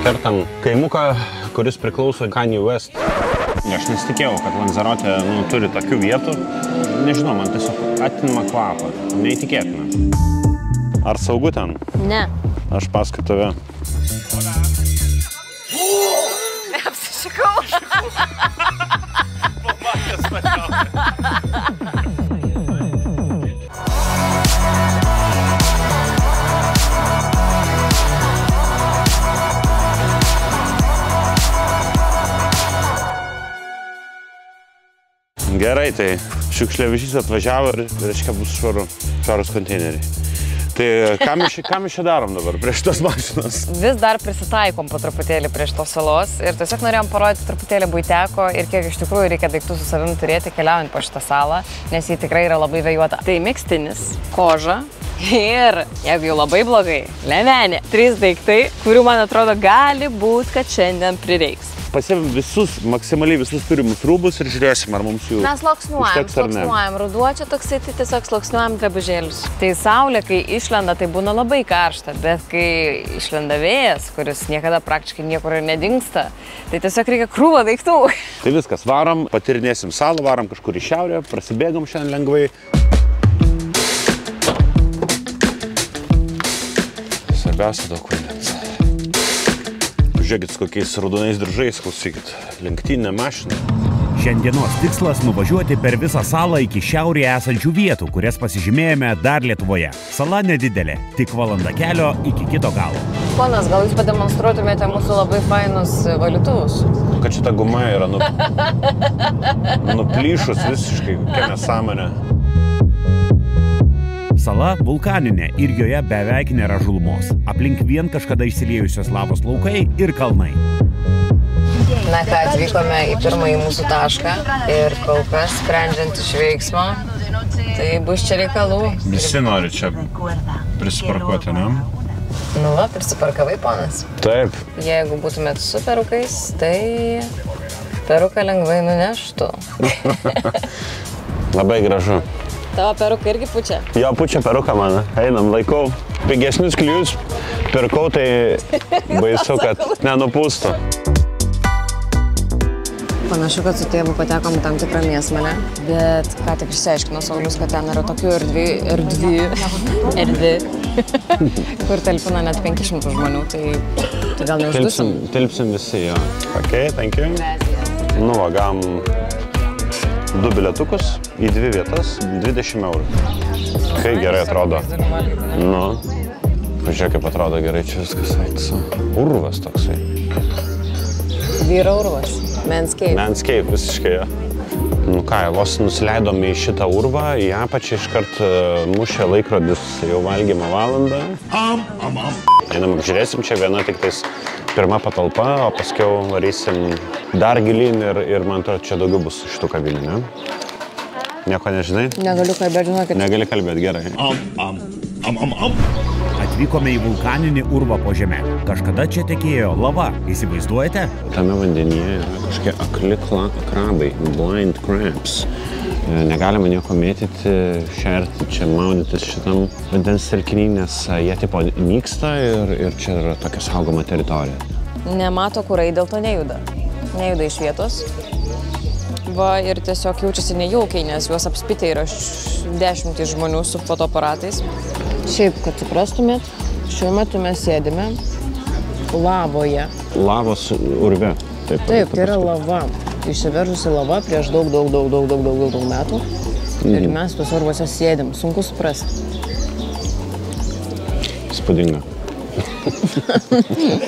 kertam kaimuką, kuris priklauso Kanye West. Aš nesitikėjau, kad Lanzarote turi tokių vietų. Nežinau, man tiesiog atima kvapą. Neįtikėtina. Ar saugu ten? Ne. Aš paskui tave. Apsišikau. Pamatęs mane. Gerai, tai šiukšliavežys atvažiavo ir reiškia bus švarus konteineriai. Tai ką mes čia darom dabar prieš tos mašinas? Vis dar prisitaikom po truputėlį prieš tos salos ir tiesiog norėjom parodyti truputėlį buiteko ir kiek iš tikrųjų reikia daiktų su savim turėti keliaujant po šitą salą, nes ji tikrai yra labai vėjuota. Tai megztinis, koža ir, jeigu jau labai blogai, liemenė. 3 daiktai, kurių man atrodo gali būt, kad šiandien prireiks. Pasiėmėm maksimaliai visus turimus rūbus ir žiūrėsim, ar mums jų mes sluoksniuojam. Ruduo čia toksai, tai tiesiog sluoksniuojam drabužėlius. Tai saulė, kai išlenda, tai būna labai karšta, bet kai išlenda vėjas, kuris niekada praktiškai niekur ir nedingsta, tai tiesiog reikia krūvą daiktų. Tai viskas, varom, patyrinėsim salą, varom kažkur į šiaurę, prasibėgam šiandien lengvai. Svarbiausia daug vandens. Žiūrėkit, su kokiais raudonais diržais, klausykit, lenktyninė mašina. Šiandienos tikslas nuvažiuoti per visą salą iki šiaurėje esančių vietų, kurias pasižymėjome dar Lietuvoje. Sala nedidelė, tik valanda kelio iki kito galo. Ponas, gal jūs pademonstruotumėte mūsų labai fainus valytuvus? Kad šita guma yra nuplyšus visiškai, kokia nesąmonė. Sala vulkaninė ir joje beveik nėra žalumos. Aplink vien kažkada išsiliejusios lavos laukai ir kalnai. Na ką, atvykome į pirmąjį mūsų tašką ir kol kas, sprendžiant iš veiksmo, tai bus čia reikalų. Visi nori čia prisiparkuoti, ne? Nu va, prisiparkavai, ponas. Taip. Jeigu būtumėt su perukais, tai peruką lengvai nuneštų. Labai gražu. Tavo peruka irgi pučia? Jo, pučia peruką man. Einam, laikau. Pigesnius klijus pirkau, tai baisu, kad nenupūstų. Panašu, kad su tėvu patekom tam tikrą mėsmalę, bet ką tik išsiaiškino Saulius, kad ten yra tokių erdvi, kur talpina net 500 žmonių, tai gal neuždusim? Tilpsim visi, jo. Ok, thank you. Nuvagam 2 bilietukus į 2 vietas, 20 eurų. Kai gerai atrodo. Nu, pažiūrėk, kaip atrodo gerai čia viskas. Urvas toksai. Vyro urvas. Manscape. Manscape, visiškai, jo. Nu ką, vos nusileidom į šitą urvą, į apačią iškart mušė laikrodis jau valgymo valandą. Einam, apžiūrėsim, čia viena tik tais pirma patalpa, o paskiau varysim dar gilyn ir man atrodo, čia daugiau bus šitų kavinių, ne? Nieko nežinai? Negaliu kalbėti, žinokit. Negali kalbėti, gerai. Atvykome į vulkaninį urvą po žeme. Kažkada čia tekėjo lava, įsivaizduojate? Tame vandenyje yra kažkokie akli krabai, blind crabs. Negalima nieko mėtyti, šerti, čia maudytis šitam vandens telkiny, nes jie tipo nyksta ir čia yra tokia saugoma teritorija. Nemato kurai, dėl to nejuda. Nejuda iš vietos. Va, ir tiesiog jaučiasi nejaukiai, nes juos apspitę yra 10 žmonių su fotoaparatais. Šiaip, kad suprastumėt, šiuo metu mes sėdime lavoje. Lavos urve. Taip, tai yra lava. Išsiveržusi lava prieš daug metų. Ir mes tuos urvuose sėdim. Sunku suprasti. Spūdinga.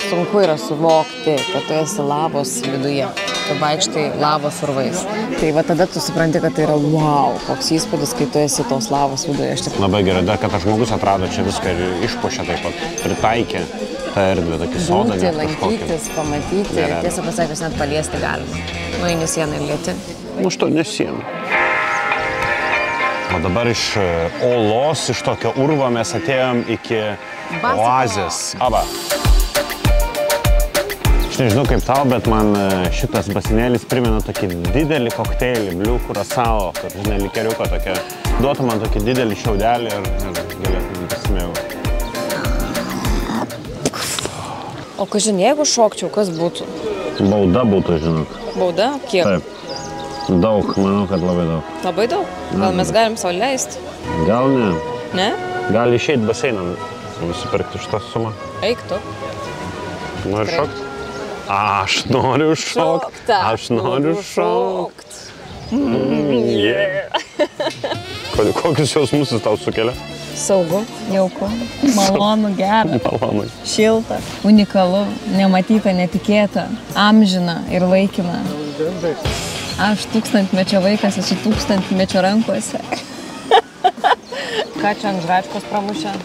Sunku yra suvokti, kad tu esi lavos viduje. Tu vaikštai lavos urvais. Tai va tada tu supranti, kad tai yra wow, koks įspūdis, kai tu esi tos lavos viduje. Labai gerai, dar kad žmogus atrado čia viską ir išpuošė taip pat, pritaikė tą erdvę, tokį sodą. Būti, lankytis, pamatyti, tiesą pasakius, net paliesti galima. Nueini sieną ir lieti. Nu, što ne siena. O dabar iš olos, iš tokio urvo mes atėjom iki oazės. Aba. Aš nežinau kaip tau, bet man šitas basinėlis primena tokį didelį kokteilį, Blue Curacao, kad, žinai, likeriuko tokia. Duotų man tokį didelį šiaudelį ir galėtum pasimėgauti. O kažin, jeigu šokčiau, kas būtų? Bauda būtų, žinok. Bauda? Kiek? Taip. Daug, manau, kad labai daug. Labai daug? Gal mes galim sau leisti? Gal ne. Ne? Gali išeiti baseiną nusipirkti šitą sumą. Eik tu. Nori šokti? Aš noriu šokti. Aš noriu šokti. Kokius jausmus jis tau sukelia? Saugu, jauku, malonu, gera, Malonu. šilta, unikalu, nematyta, netikėta, amžina ir laikina. Aš tūkstantmečio vaikas esu tūkstantmečio rankose. Ką čia ant žračkos pramušė?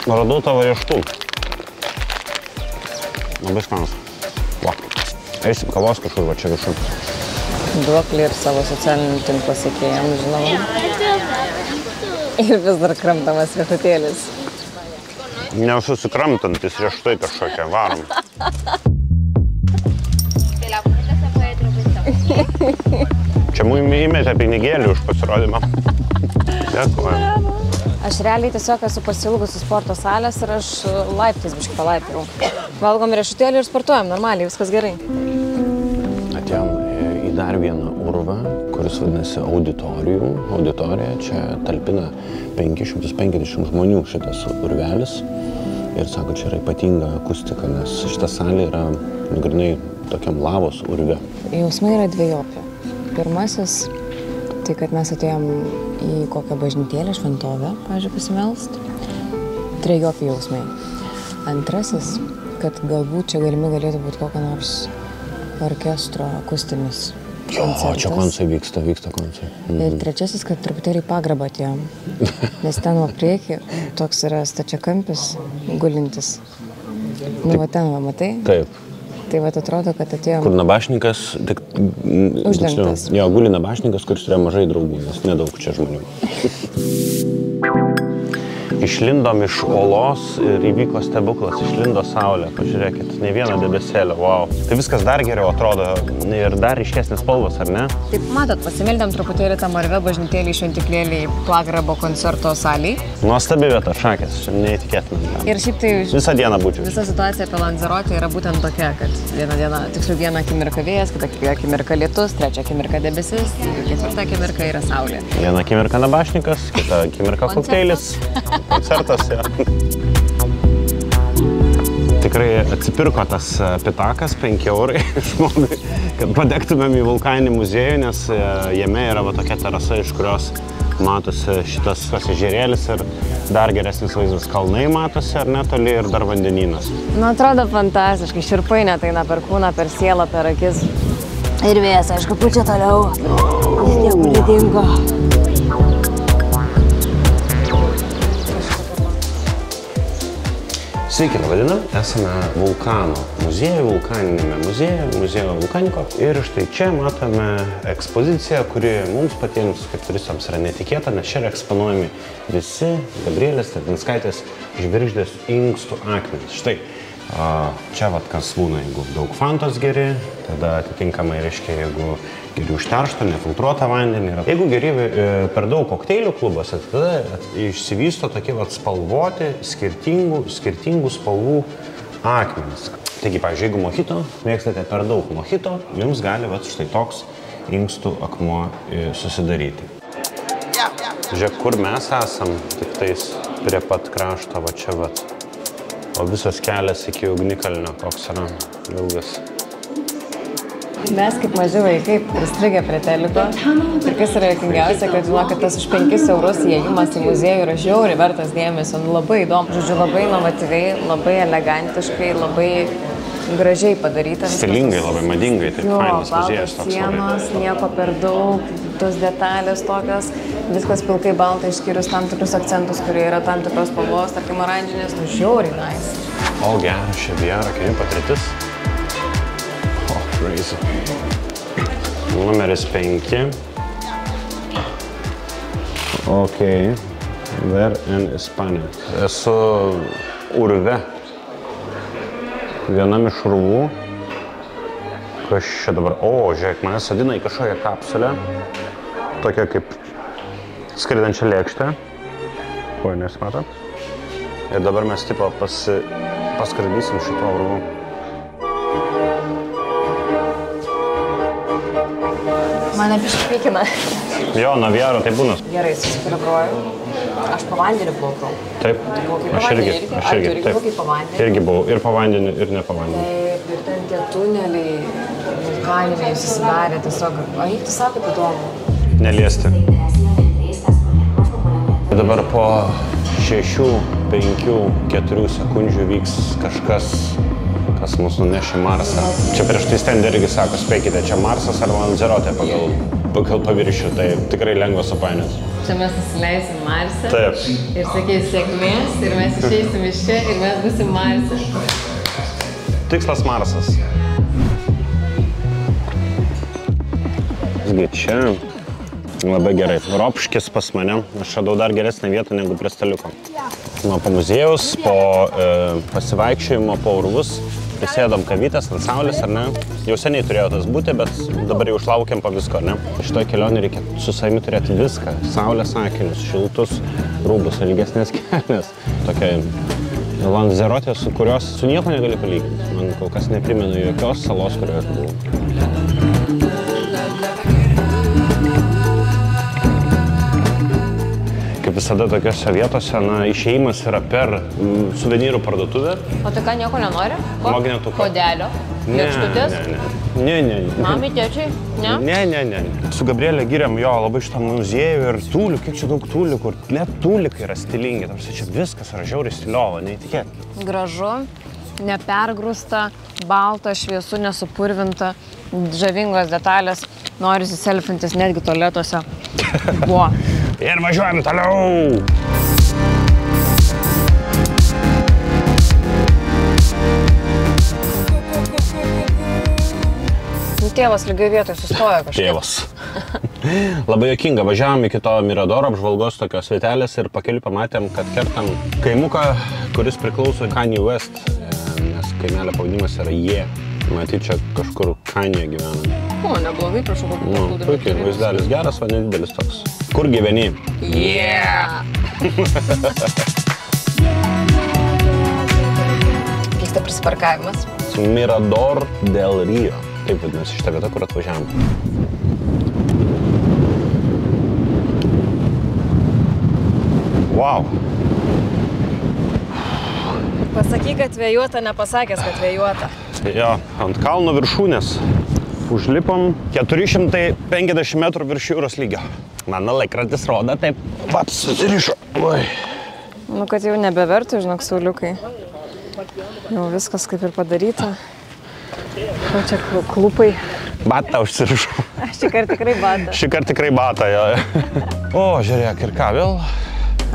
Radau tavo rieštų. Labai skanus. Va. Eisim kavos kažkur, va čia viršų. Duoklį ir savo socialinių tinklų sekėjams, žinoma. Ir vis dar kramtamas riešutėlis. Nesusikramtantis rieštai kažkokie, varom. Čia mums įmetė pinigėlį už pasirodymą. Dėkuoju. Aš realiai tiesiog esu pasilgusi sporto salės ir aš laiptais biškį palaipėjau. Valgom riešutėlį ir sportuojam, normaliai, viskas gerai. Atėjom į dar vieną urvą, kuris vadinasi auditorija. Auditorija čia talpina 550 žmonių šitas urvelis. Ir sako, čia yra ypatinga akustika, nes šita salė yra grynai tokiam lavos urve. Jausmai yra dvejopi. Pirmasis, tai kad mes atėjom į kokią bažnytėlę, šventovę, pavyzdžiui, pasimelst. Trejopi jausmai. Antrasis, kad galbūt čia galėtų būti kokio nors orkestro akustinis koncertas. O, čia koncai vyksta koncai. Ir trečiasis, kad truputėlį pagrabą atėjom. Nes ten nuo priekį toks yra stačiakampis gulintis. Nu, va ten, va, matai? Taip. Tai va atrodo, kad atėjom... Kur nabašnikas, tik... Uždengtas. Jo, guli nabašnikas, kuris turėjo mažai draugų, nes nedaug čia žmonių. Išlindom iš olos ir įvyko stebuklas, išlindo saulė, pažiūrėkit, ne vieną debesėlę, wow. Tai viskas dar geriau atrodo ir dar ryškesnės spalvos, ar ne? Taip, matot, pasimeldėm truputėlį tą marvę bažnytėlį šventiklėlį Pagrabo koncerto salėj. Nuostabi vieta, šakės, neįtikėtina. Ir šiaip tai... Visą dieną būčiau. Visa situacija apie Lanzerotę yra būtent tokia, kad vieną akimirką vėjas, kitą akimirką lietus, trečią akimirką debesis, ketvirtą akimirką yra saulė. Vieną akimirką nabašnikas, kitą akimirką kokteilis. Koncertas, ja. Tikrai atsipirko tas pitakas 5 eurai žmogui, kad padektumėm į vulkaninį muziejų, nes jame yra va tokia terasa, iš kurios matosi šitas ežerėlis ir dar geresnis vaizdas, kalnai matosi ar netoli ir dar vandenynas. Nu, atrodo fantastiškai, širpai net eina per kūną, per sielą, per akis. Ir vėjas, aišku, pučia toliau. Ir niekur nedingo. Sveiki, labadiena. Esame vulkano muziejuje, vulkaninėme muziejuje vulkaniko. Ir štai čia matome ekspoziciją, kuri mums patiems kaip turistams yra netikėta, nes čia yra eksponuojami visi Gabrielės Tertinskaitės žvirgždės inkstų akmenys. Štai, čia vat kas būna, jeigu daug fantos geri, tada atitinkamai reiškia, jeigu geri užterštą, nefiltruotą vandenį. Jeigu geri per daug kokteilių klubuose, tada išsivysto tokie vat spalvoti, skirtingų spalvų akmenys. Taigi, pavyzdžiui, jeigu mojito, mėgstate per daug mojito, jums gali vat štai toks inkstų akmuo susidaryti. Žiūrėk, kur mes esam, tik tais prie pat krašto, va čia vat. O visas kelias iki ugnikalnio, koks yra ilgas. Mes kaip maži vaikai pristrigę prie teliko. Ir kas yra juokingiausia, kad žinau, kad tas už 5 eurus įėjimas į muziejų yra žiauriai vertas dėmesio. Labai įdomu. Žodžiu, labai inovatyviai, labai elegantiškai, labai gražiai padaryta. Stilingai, labai madingai, taip fainas muziejus toks. Sienos, nieko per daug, tos detalės tokios, viskas pilkai balta išskyrus tam tikrus akcentus, kurie yra tam tikros spalvos, tarkim oranžinės, nu žiauriai nice. O geras, čia VR, keli patirtis. Crazy. Numeris 5. Ok. Where in Ispanija. Esu urve. Vienam iš urvų. Kas čia dabar? O, žiūrėk, mane sadina į kažkokią kapsulę. Tokia kaip skridančią lėkštę. Ko, nesimato? Ir dabar mes tipo paskraidysim šito urvu. Mane bišpykina. Jo, Naviero tai būna. Gerai, susikalibruoju. Aš po vandenį plaukau. Taip, aš irgi. Taip. Irgi buvau ir po vandeniu, ir ne po vandeniu. Taip, ir ten tie tuneliai, vulkaniniai susidarė tiesiog. O eik, tu sakai, kad įdomu. Neliesti. Dabar po 6, 5, 4 sekundžių vyks kažkas, kas mus nuneš į Marsą. Čia prieš tai stand irgi sako, spėkite, čia Marsas ar Lanzerotė pagal paviršių, tai tikrai lengva supainioti. Čia mes nusileisim Marsą. Taip. Ir sakys sėkmės, ir mes išeisim iš čia, ir mes būsim Marse. Tikslas Marsas. Visgi čia labai gerai. Ropškis pas mane. Aš radau dar geresnę vietą negu prie staliuko. Nuo po muziejaus, po pasivaikščiojimo, po urvus. Prisėdom kavytės ant saulės, ar ne? Jau seniai turėjo tas būti, bet dabar jau išlaukėm po visko, ar ne? Šitoj kelionė reikia su savimi turėti viską. Saulės akinius, šiltus rūbus, ilgesnės kelnes. Tokia Lanzerotė, su kurios su nieko negali palyginti. Man kol kas neprimenu jokios salos, kurioje buvau. Kaip visada tokiose vietose, na, išėjimas yra per suvenyrų parduotuvę. O tai ką, nieko nenori? Magnetuką. Kodelio? Lėkštutės? Ne. Mami, tėčiai? Ne? Ne. Su Gabrielė giriam jo labai šitą muziejų ir tūlių, kiek čia daug tūlių, kur net tūlikai yra stilingi. Tarsi čia viskas yra žiauriai stiliova, neįtikėtina. Gražu, nepergrūsta, balta, šviesu, nesupurvinta, žavingos detalės, norisi selfintis netgi tualetuose. Buvo. Ir važiuojam toliau! Tėvas lygiai vietoje sustojo kažkaip. Tėvas. Labai juokinga, važiavom iki to Miradoro apžvalgos tokios vietelės ir pakeliui pamatėm, kad kertam kaimuką, kuris priklauso Kanye West, nes kaimelio pavadinimas yra Jie. Matyt, čia kažkur Kanye gyvena. O, neblogai, prašau, kokiu. Puikiai, vaizdelis geras, o nedidelis toks. Kur gyveni? Yeah! Keista prisiparkavimas. Mirador del Rio. Taip vadinasi šitą vietą, kur atvažiavom. Wow. Pasakyk, kad vėjuota, nepasakęs, kad vėjuota. Jo, ant kalno viršūnės. Užlipom 450 metrų virš jūros lygio. Mano laikrodis rodo taip. Pats susirišo. Oi. Nu, kad jau nebevertų, žinok, sauliukai. Jau viskas kaip ir padaryta. O čia klupai. Batą užsirišau. Šįkart tikrai batą. Šįkart tikrai batą, jo. O, žiūrėk, ir ką vėl?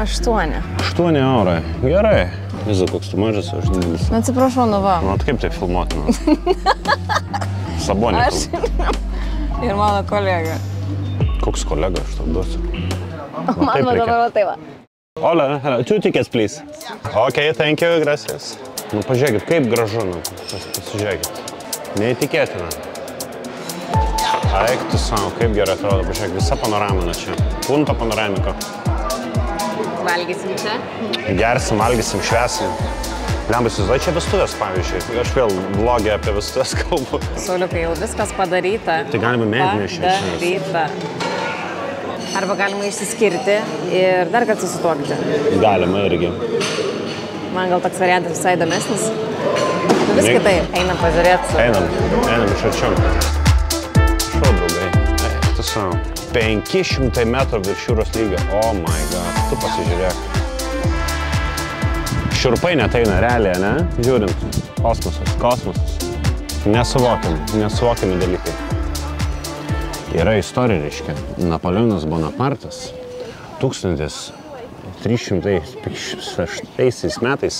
8. 8 eurai. Gerai. Vizu, koks tu mažas, aš didelis. Na, atsiprašau, nu va. Nu, kaip tai filmuotina? Sabonė. Aš ir mano kolega. Koks kolega, aš tau duosiu. Mano dabar va tai va. Hola, 2 tickets, please. Ok, thank you, gracias. Nu, pažiūrėkit, kaip gražu, nu, pasižiūrėkit. Neįtikėtina. Eik tu savo, kaip gerai atrodo, pažiūrėk, visa panoramina čia. Punto panoramiko. Valgysim čia? Gersim, valgysim, švesim. Lemba, įsivaizduoju, čia vestuvės, pavyzdžiui. Aš vėl vlogė apie vestuvės kalbu. Sauliukai, jau viskas padaryta. Tai galima medinešti. Padaryta. Arba galima išsiskirti ir dar kartą susituokti. Galima irgi. Man gal toks variantas visai įdomesnis. Nu vis kitaip. Einam pažiūrėti. Einam iš arčiau. Šau, draugai. Eik, tu savo. 500 metrų virš jūros lygio. Oh my god. Tu pasižiūrėk. Šiurpai neteina realiai, ne? Žiūrint. Kosmosas. Nesuvokiami dalykai. Yra istorija, reiškia. Napoleonas Bonapartas 1306 metais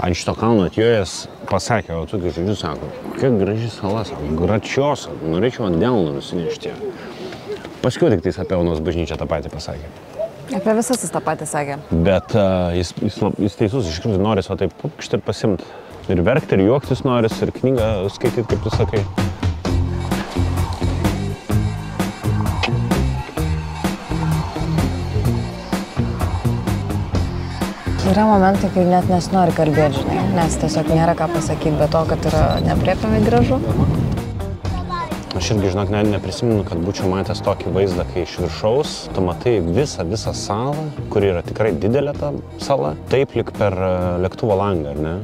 ant šito kalno atjojęs pasakė, o tokių žodžių sako, kokia graži sala, sako, gračios, norėčiau ant delno nusinešti. Paskiau tik tais apie Onos bažnyčią tą patį pasakė. Apie visas jis tą patį sakė. Bet jis teisus, iš tikrųjų noris o taip pukšti ir pasimti. Ir verkti, ir juoktis noris, ir knygą skaityti, kaip tu sakai. Yra momentai, kai net nesinori kalbėti, žinai, nes tiesiog nėra ką pasakyti, be to, kad yra nepriepiamai gražu. Aš irgi, žinok, neprisimenu, kad būčiau matęs tokį vaizdą, kai iš viršaus tu matai visą salą, kuri yra tikrai didelė ta sala, taip lik per lėktuvo langą, ar ne?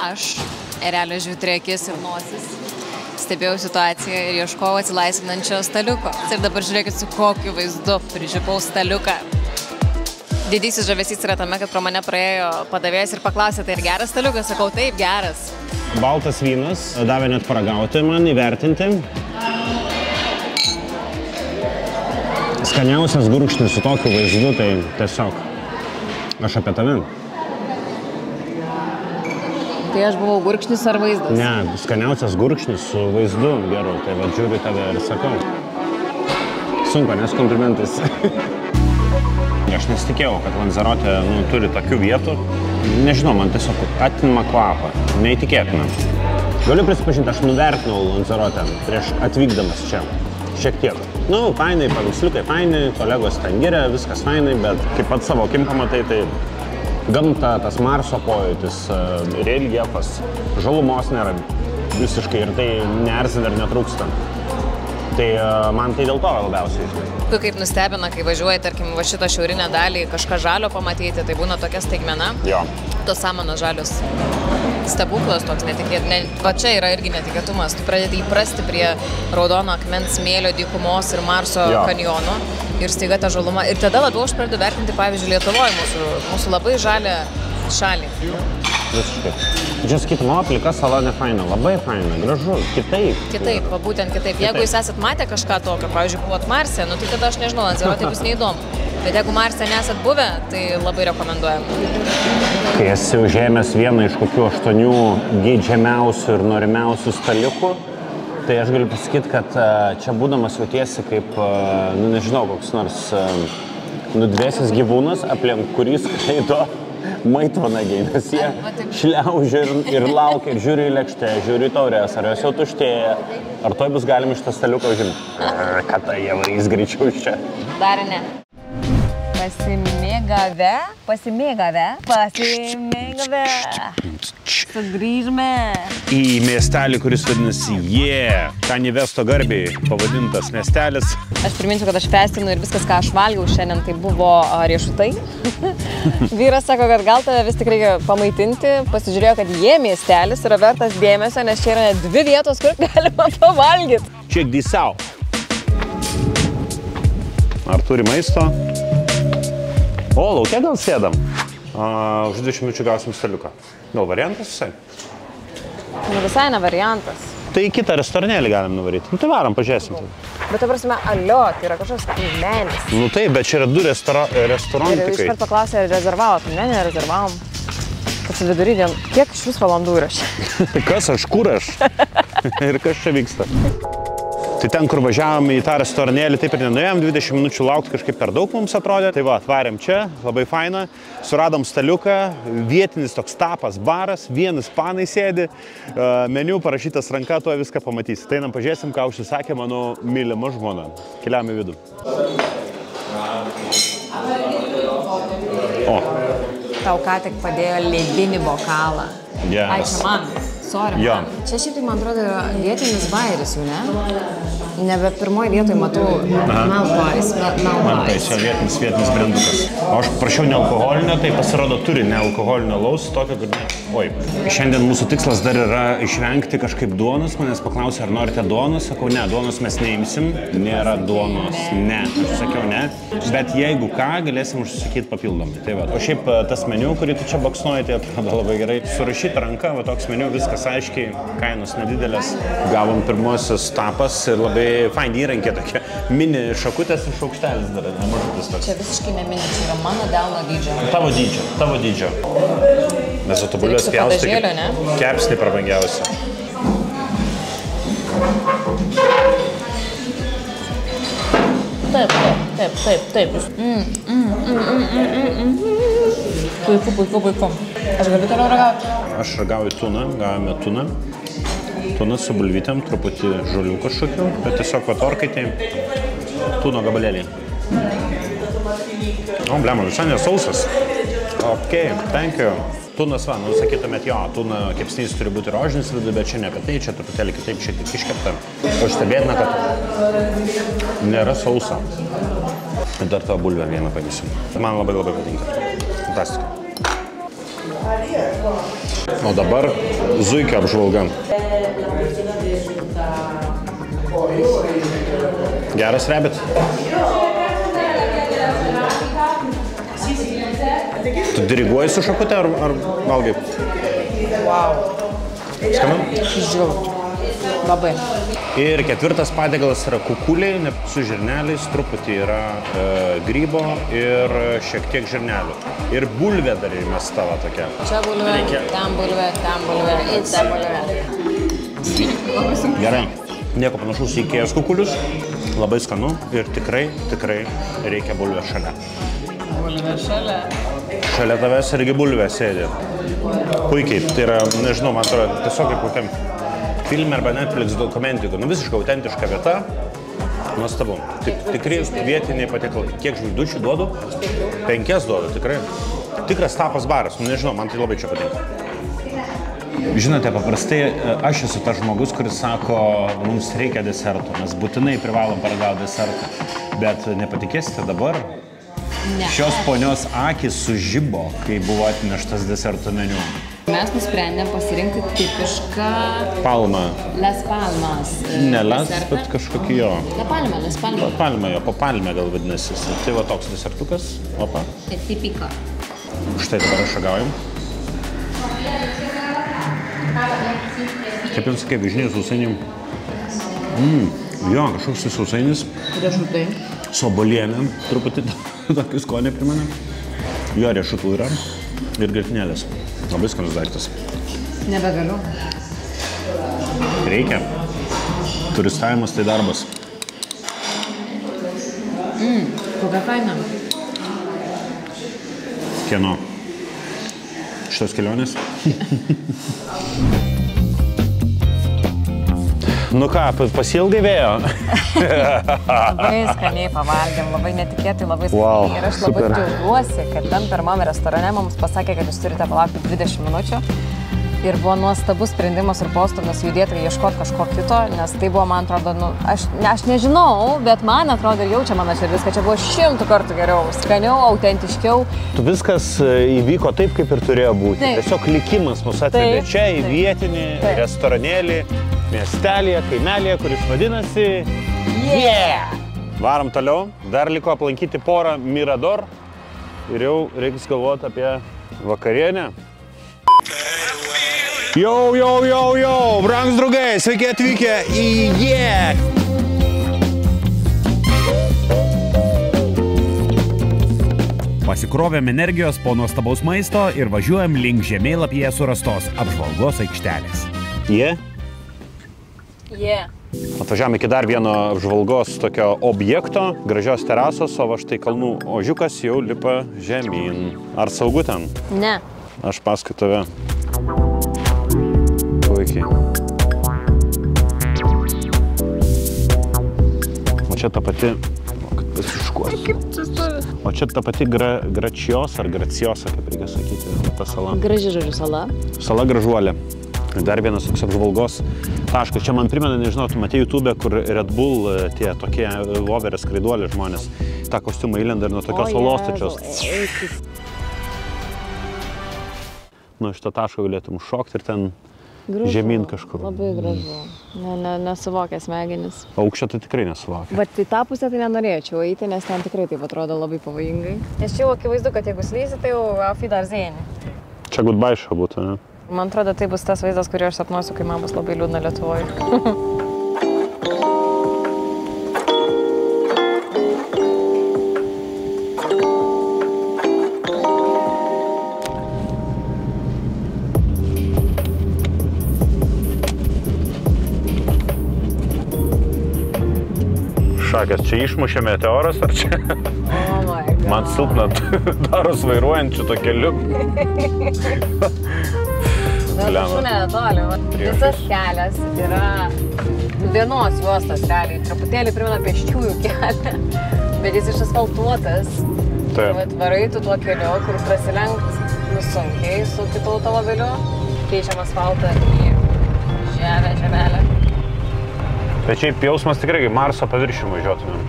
Aš, erelio žvitrė akis ir nosis, stebėjau situaciją ir ieškojau atsilaisvinančio staliuko. Ir dabar žiūrėkit, su kokiu vaizdu prižipau staliuką. Didysis žavesys yra tame, kad pro mane praėjo padavėjas ir paklausė, tai ir geras staliukas? Sakau, taip, geras. Baltas vynas, davė net paragauti man, įvertinti. Skaniausias gurkšnis su tokiu vaizdu, tai tiesiog aš apie tave. Tai aš buvau gurkšnis ar vaizdas? Ne, skaniausias gurkšnis su vaizdu geru, tai va žiūriu tave ir sakau. Sunku, nes komplimentas. Aš nesitikėjau, kad Lanzarote turi tokių vietų. Nežinau, man tiesiog atima kvapą. Neįtikėtina. Galiu prisipažinti, aš nuvertinau Lanzarotę prieš atvykdamas čia. Šiek tiek. Fainai, paveiksliukai fainai, kolegos ten giria, viskas fainai, bet kaip pat savo akim pamatai, tai gamta, tas Marso pojūtis, reljefas, žalumos nėra visiškai ir tai neerzina ir netrūksta. Tai man tai dėl to labiausiai. Tu kaip nustebina, kai važiuoji, tarkim, va šitą šiaurinę dalį kažką žalio pamatyti, tai būna tokia staigmena. Jo. Tos samanos žalios. Stebuklas toks netikėtas. Va čia yra irgi netikėtumas. Tu pradedi įprasti prie raudono akmens smėlio dykumos ir Marso kanjono ir staiga ta žaluma. Ir tada labiau aš pradedu vertinti, pavyzdžiui, Lietuvoje mūsų labai žalią šalį. Visiškai. Čia sakytum, plika sala ne faina, labai faina, gražu, kitaip. Kitaip, būtent kitaip. Jeigu jūs esat matę kažką tokio, pavyzdžiui, buvot Marse, tai tada aš nežinau, Lanzarote bus neįdomu. Bet jeigu Marse nesat buvę, tai labai rekomenduojam. Kai esi užėmęs vieną iš kokių 8 geidžiamiausių ir norimiausių staliukų, tai aš galiu pasakyti, kad čia būdamas jautiesi kaip, nežinau, koks nors nudvėsęs gyvūnas, aplink kurį skraido maitvanagiai, nes jie šliaužia ir laukia, ir žiūri į lėkštę, žiūri į taurės, ar jos jau tuštėja, ar toj bus galima šitą staliuką užimti. Kad tai jie varys greičiau iš čia. Dar ne. Pasimėgavę. Sugrįžme. Į miestelį, kuris vadinasi Kanivesto garbiai pavadintas miestelis. Aš priminsiu, kad aš festinu ir viskas, ką aš valgiau šiandien, tai buvo riešutai. Vyras sako, kad gal tave vis tik reikia pamaitinti. Pasižiūrėjo, kad miestelis yra vertas dėmesio, nes čia yra net 2 vietos, kur galima pavalgyti. Check this out. Ar turi maisto? O, lauke gal sėdam? Už 20 minučių gausim staliuką. Gal variantas visai? Visai ne variantas. Tai į kitą restoranėlį galim nuvaryti. Tai varom, pažiūrėsim. Bet ta prasme, alio, tai yra kažkoks kaimenis. Taip, bet čia yra 2 restorantikai. Ir iškart paklausė, ar rezervavot? Ne, nerezervavom. Kas vidury dieną, kiek iš vis valandų yra čia? Kas aš, kur aš? Ir kas čia vyksta? Tai ten, kur važiavom į tą restoranėlį, taip ir nenuėjom, 20 minučių laukti kažkaip per daug mums atrodė. Tai va, atvarėm čia, labai faina, suradom staliuką, vietinis toks tapas baras, vien ispanai sėdi, meniu parašytas ranka, tuo viską pamatysi. Tai einam pažiūrėsim, ką užsisakė mano mylima žmona. Keliam į vidų. O. Tau ką tik padėjo ledinį bokalą. Ai, čia man. Sorry, man. Čia šitai, man atrodo, yra vietinis bairis, jau ne? Nebe pirmoji vietoj matau Maltais. Tai čia vietinis brendukas. O aš prašiau nealkoholinio, tai pasirodo turi nealkoholinio alaus, tokio, kad... Oi, šiandien mūsų tikslas dar yra išvengti kažkaip duonos. Manęs paklausė, ar norite duonos? Sakau, ne, duonos mes neimsim. Nėra duonos. Ne. Aš sakiau, ne. Bet jeigu ką, galėsim užsisakyti papildomai. Tai va. O šiaip tas meniu, kurį tu čia baksnuoji, tai atrodo labai gerai. Surašyta ranka, va toks meniu, viskas aiškiai, kainos nedidelės. Gavom pirmosios tapas ir labai faini įrankė tokie. Mini šakutės ir šaukštelis dar, nemažutis toks. Čia visiškai ne mini, čia yra mano delno dydžio. Tavo dydžio. Nes autobuliuos pjaustai kepsniai prabangiausi. Taip. Puiku. Aš galiu toliau ragauti? Aš ragauju tuną, gavome tuną. Tunas su bulvytėm, truputį žolių kažkokių, bet tiesiog orkaitė, tuno gabalėliai. O, blema, visai nesausas. Ok, thank you. Tunas, va, nu, sakytumėt, jo, tuna kepsnys turi būti rožinis vidų, bet čia ne apie tai, čia truputėlį kitaip šiek tiek iškepta. O stebėtina, kad nėra sausa. Dar tą bulvę vieną pavysim. Man labai patinka. Fantastika. O dabar zuikio apžvalga. Geras rabbit. Tu diriguoji su šakute ar valgai? Wow. Skanu? Žiauru. Labai. Ir ketvirtas patiekalas yra kukuliai su žirneliais, truputį yra grybo ir šiek tiek žirnelių. Ir bulvė dar įmesta va tokia. Čia bulvė, ten bulvė, ir ten bulvė. Gerai. Nieko panašaus į Ikėjos kukulius. Labai skanu ir tikrai reikia bulvę šalia. Bulvė šalia. Šalia tavęs irgi bulvė sėdi. Puikiai. Tai yra, nežinau, man atrodo, tiesiog kaip kokiam filme arba Netflix dokumentikų. Nu, visiškai autentiška vieta. Nuostabu. Tikrai vietiniai patiekalai. Kiek žvaigždučių duodu? 5 duodu, tikrai. Tikras tapas baras. Nu, nežinau, man tai labai čia patinka. Žinote, paprastai aš esu tas žmogus, kuris sako, mums reikia deserto. Mes būtinai privalom paragauti desertą. Bet nepatikėsite dabar? Ne. Šios ponios akis sužibo, kai buvo atneštas deserto meniu. Mes nusprendėm pasirinkti tipišką... Palma. Las Palmas. Ne Las, bet kažkokį jo. La Palma, Las Palma. Palma jo, po palmę gal vadinasi. Tai va toks desertukas. Opa. Tai tipika. Štai dabar ragaujam. Kaip jums kaip, žinai, sausainim. Jo, kažkoks sausainis. Riešutai. Su obuolienėm, truputį tokį skonį primena. Jo, riešutų yra ir grietinėlės. Labai skanus daiktas. Nebegaliu. Reikia. Turistavimas tai darbas. Kokia kaina? Kieno? Šitos kelionės? Nu ką, pasiilgai vėjo? Labai skaniai pavalgėm, labai netikėtai, labai skaniai. Wow, ir aš labai džiaugiuosi, kad tam pirmam restorane mums pasakė, kad jūs turite palaukti 20 minučių. Ir buvo nuostabus sprendimas ir postūmis judėti ir ieškoti kažko kito, nes tai buvo, man atrodo, nu, aš nežinau, bet man atrodo ir jaučia mano širdis, kad čia buvo 100 kartų geriau, skaniau, autentiškiau. Viskas įvyko taip, kaip ir turėjo būti. Taip. Tiesiog likimas mus atvedė čia į vietinį restoranėlį, miestelėje, kaimelėje, kuris vadinasi Yeah! Varom toliau, dar liko aplankyti porą Mirador ir jau reiks galvoti apie vakarienę. Jau, brangs draugai, sveiki atvykę į Yeah! Pasikrovėm energijos po nuostabaus maisto ir važiuojam link žemėlapyje surastos apžvalgos aikštelės. Yeah? Yeah. Atvažiavome iki dar vieno apžvalgos tokio objekto, gražios terasos, o va štai kalnų ožiukas jau lipa žemyn. Ar saugu ten? Ne. Aš paskui tave. Puikiai. O čia ta pati... O čia ta pati Gračiosa ar Graciosa, kaip reikia sakyti, ta sala. Graži žodžiu sala. Sala Gražuolė. Dar vienas toks apžvalgos taškas. Čia man primena, nežinau, tu matei YouTube, kur Red Bull tie tokie voverės skraiduolį žmonės. Ta kostiumą įlenda ir nuo tokios olos tačios. Nu, šitą tašką galėtum šokti ir ten gražu, žemyn kažkur. Labai gražu. Nesuvokia smegenis. Aukščio tai tikrai nesuvokia. Bet į tą pusę tai nenorėčiau eiti, nes ten tikrai taip atrodo labai pavojingai. Nes čia jau akivaizdu, kad jeigu slysi, tai jau auf Wiedersehen. Čia goodbye show būtų, ne? Man atrodo, tai bus tas vaizdas, kurį aš sapnuosiu, kai man bus labai liūdna Lietuvoje. Šakės, čia išmušė meteoras, ar čia? Oh my God. Man silpna daros vairuojančių to keliu. Šunė netoli. Visas kelias yra vienos juostos realiai. Truputėlį primena pėsčiųjų kelią, bet jis išasfaltuotas. Taip. Varai tu tuo keliu, kur prasilenkt sunkiai su kitu automobiliu, keičiam asfaltą į žemelę. Bet šiaip jausmas tikrai, kaip Marso paviršių važiuotumėm.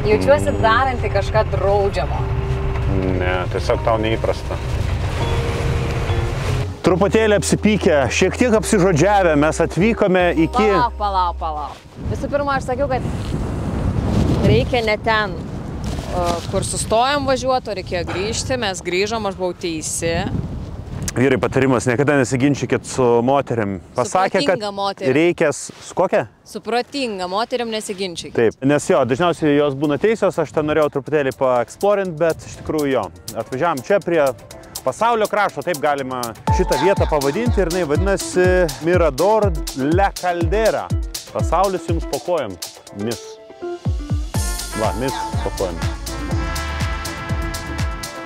Jaučiuosi darantį kažką draudžiamo. Ne, tiesiog tau neįprasta. Truputėlį apsipykę, šiek tiek apsižodžiavę, mes atvykome iki... Palauk. Visų pirma, aš sakiau, kad reikia ne ten, kur sustojom važiuoti, o reikėjo grįžti, mes grįžom, aš buvau teisi. Vyrai, patarimas, niekada nesiginčykit su moterim. Pasakė, kad reikia... Su kokia? Su protinga moterim nesiginčykit. Taip, nes jo, dažniausiai jos būna teisios, aš ten norėjau truputėlį paeksplorint, bet iš tikrųjų jo. Atvažiavam čia prie pasaulio krašto, taip galima šitą vietą pavadinti, ir jinai vadinasi Mirador La Caldera. Pasaulis jums po kojom, mis. Va, mis po kojom.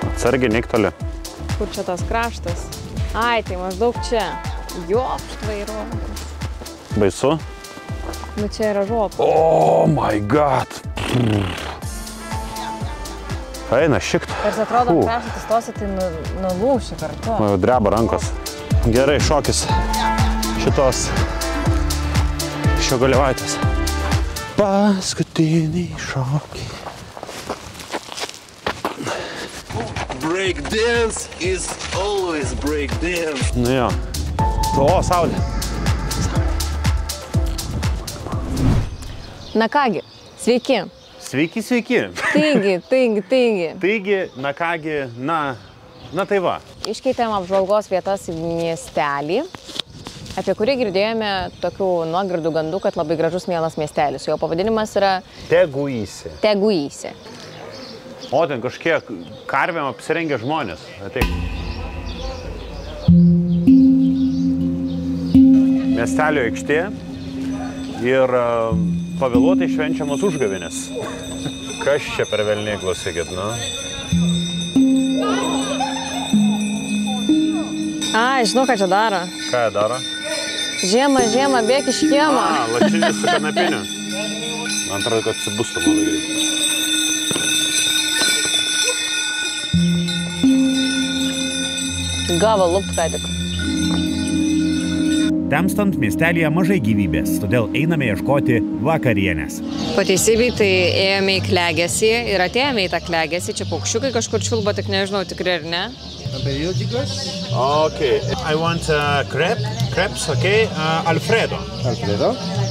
Atsargiai, neik toli. Kur čia tas kraštas? Ai, tai maždaug čia. Jopštvai rokas. Baisu? Nu čia yra žopas. Oh my god. Eina šikt. Ir atrodo, kraštas įstosi, tai nulūši kartu. Dreba rankos. Gerai, šokis šitos šiogalivaitės. Paskutiniai šokiai. Breakdance is always breakdance. Nu jo. O, saulė. Na kągi, sveiki. Sveiki, sveiki. Taigi. Taigi, na kągi, na tai va. Iškeitėm apžvalgos vietas į miestelį, apie kurį girdėjome tokių nuogirdų gandų, kad labai gražus mielas miestelis. Jo pavadinimas yra Teguise. O, ten kažkiek karvėm apsirengę žmonės. Ateik. Miestelio aikštė ir pavėluotai švenčiamos užgavėnės. Kas čia per velniai, klausykit, nu? Ai, žinau, ką čia daro. Ką jie daro? Žiemą, bėk iš kiemo. Lašinis su kanapiniu. Man atrodo, kad atsibustų labai greit. Gavo lupt ką tik. Temstant miestelėje mažai gyvybės, todėl einame ieškoti vakarienės. Po teisybei tai ėjome į klegesį ir atėjome į tą klegesį. Čia paukščiukai kažkur čiulba, tik nežinau tikrai ar ne. Okay, I want crepes, okay? Alfredo.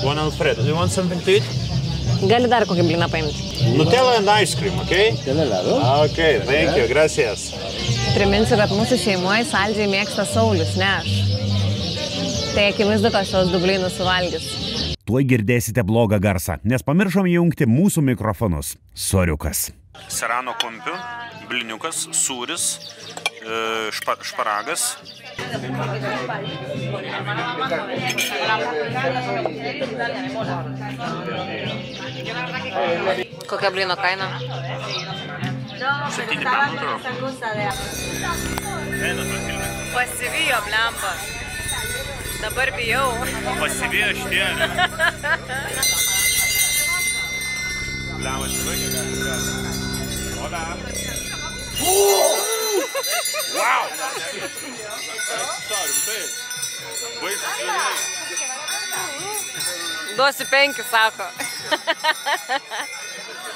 One Alfredo. Do you want something to eat? Gali dar kokį blyną paimti. Nutella and ice cream, okay? Okay, thank you, gracias. Priminsiu, kad mūsų šeimoje saldžiai mėgsta Saulius, ne aš. Tai akivaizdu, kad šios du blynus suvalgys. Tuoj girdėsite blogą garsą, nes pamiršom įjungti mūsų mikrofonus. Soriukas. Serano kumpiu, bliniukas, sūris, šparagas. Kokia blyno kaina? 7 metų. Pasivijo blemba. Dabar bijau. Pasivijo šitie. Blemba šitai. Hola. Wow! Duosiu 5, sako.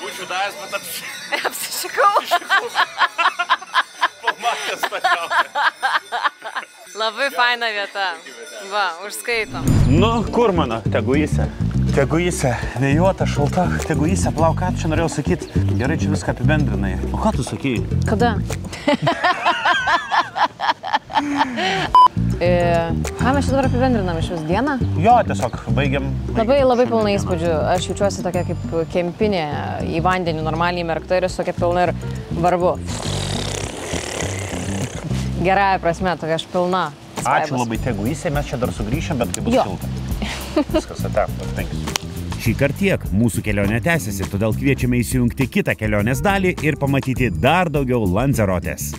Būčiau davęs, bet apsišikau. Pamatęs tačiau. Labai faina vieta. Va, užskaitom. Nu, kur mano? Teguise. Teguise, vėjuota, šalta. Teguise, plauk, ką čia norėjau sakyti? Gerai, čia viską apibendrinai. O ką tu sakei? Kada? Ką mes čia dabar apibendrinam iš vis dieną? Jo, tiesiog baigiam. Labai pilna įspūdžių. Aš jaučiuosi tokia kaip kempinė į vandenį normaliai merkta ir esu tokia pilna ir varbu. Gerąja prasme, tokia aš pilna. Ačiū labai Teguise, mes čia dar sugrįšim, bet kai bus šilta. Viskas atėjo, 5. Šį kartą tiek, mūsų kelionė tęsiasi, todėl kviečiame įsijungti kitą kelionės dalį ir pamatyti dar daugiau Lanzerotės.